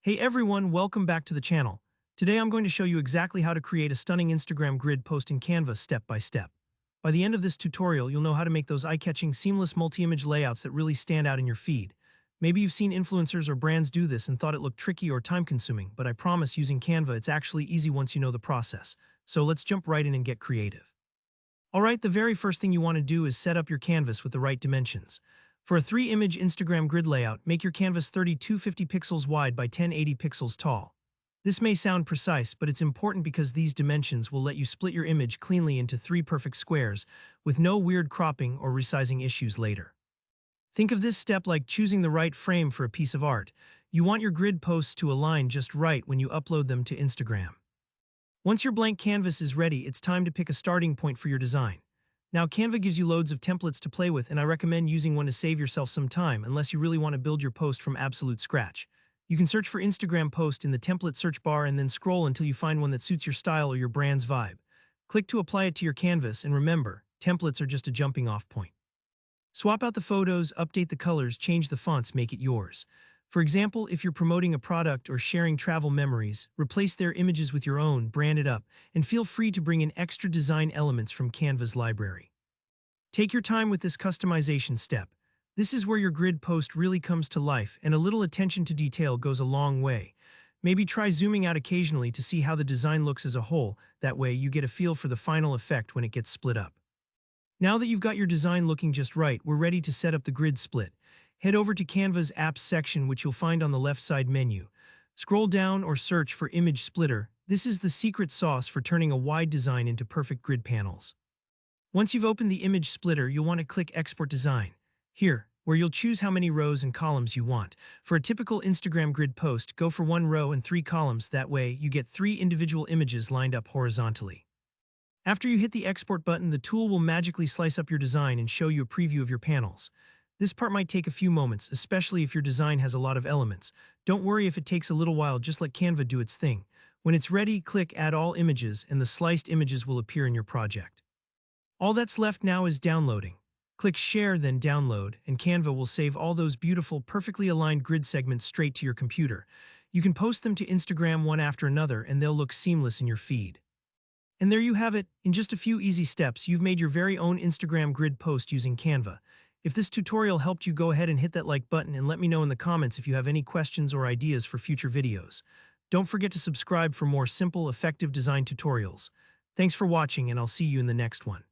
Hey everyone, welcome back to the channel. Today I'm going to show you exactly how to create a stunning Instagram grid post in Canva step by step. By the end of this tutorial, you'll know how to make those eye-catching, seamless multi-image layouts that really stand out in your feed. Maybe you've seen influencers or brands do this and thought it looked tricky or time-consuming, but I promise using Canva it's actually easy once you know the process. So let's jump right in and get creative. Alright, the very first thing you want to do is set up your canvas with the right dimensions. For a 3-image Instagram grid layout, make your canvas 3250 pixels wide by 1080 pixels tall. This may sound precise, but it's important because these dimensions will let you split your image cleanly into 3 perfect squares, with no weird cropping or resizing issues later. Think of this step like choosing the right frame for a piece of art. You want your grid posts to align just right when you upload them to Instagram. Once your blank canvas is ready, it's time to pick a starting point for your design. Now, Canva gives you loads of templates to play with, and I recommend using one to save yourself some time unless you really want to build your post from absolute scratch. You can search for Instagram post in the template search bar and then scroll until you find one that suits your style or your brand's vibe. Click to apply it to your canvas, and remember, templates are just a jumping off point. Swap out the photos, update the colors, change the fonts, make it yours. For example, if you're promoting a product or sharing travel memories, replace their images with your own, brand it up, and feel free to bring in extra design elements from Canva's library. Take your time with this customization step. This is where your grid post really comes to life, and a little attention to detail goes a long way. Maybe try zooming out occasionally to see how the design looks as a whole, that way you get a feel for the final effect when it gets split up. Now that you've got your design looking just right, we're ready to set up the grid split. Head over to Canva's Apps section, which you'll find on the left side menu. Scroll down or search for Image Splitter. This is the secret sauce for turning a wide design into perfect grid panels. Once you've opened the image splitter, you'll want to click Export Design. Here, where you'll choose how many rows and columns you want. For a typical Instagram grid post, go for 1 row and 3 columns. That way, you get 3 individual images lined up horizontally. After you hit the export button, the tool will magically slice up your design and show you a preview of your panels. This part might take a few moments, especially if your design has a lot of elements. Don't worry if it takes a little while, just let Canva do its thing. When it's ready, click Add All Images and the sliced images will appear in your project. All that's left now is downloading. Click Share, then Download, and Canva will save all those beautiful, perfectly aligned grid segments straight to your computer. You can post them to Instagram one after another and they'll look seamless in your feed. And there you have it. In just a few easy steps, you've made your very own Instagram grid post using Canva. If this tutorial helped you, go ahead and hit that like button and let me know in the comments if you have any questions or ideas for future videos. Don't forget to subscribe for more simple, effective design tutorials. Thanks for watching, and I'll see you in the next one.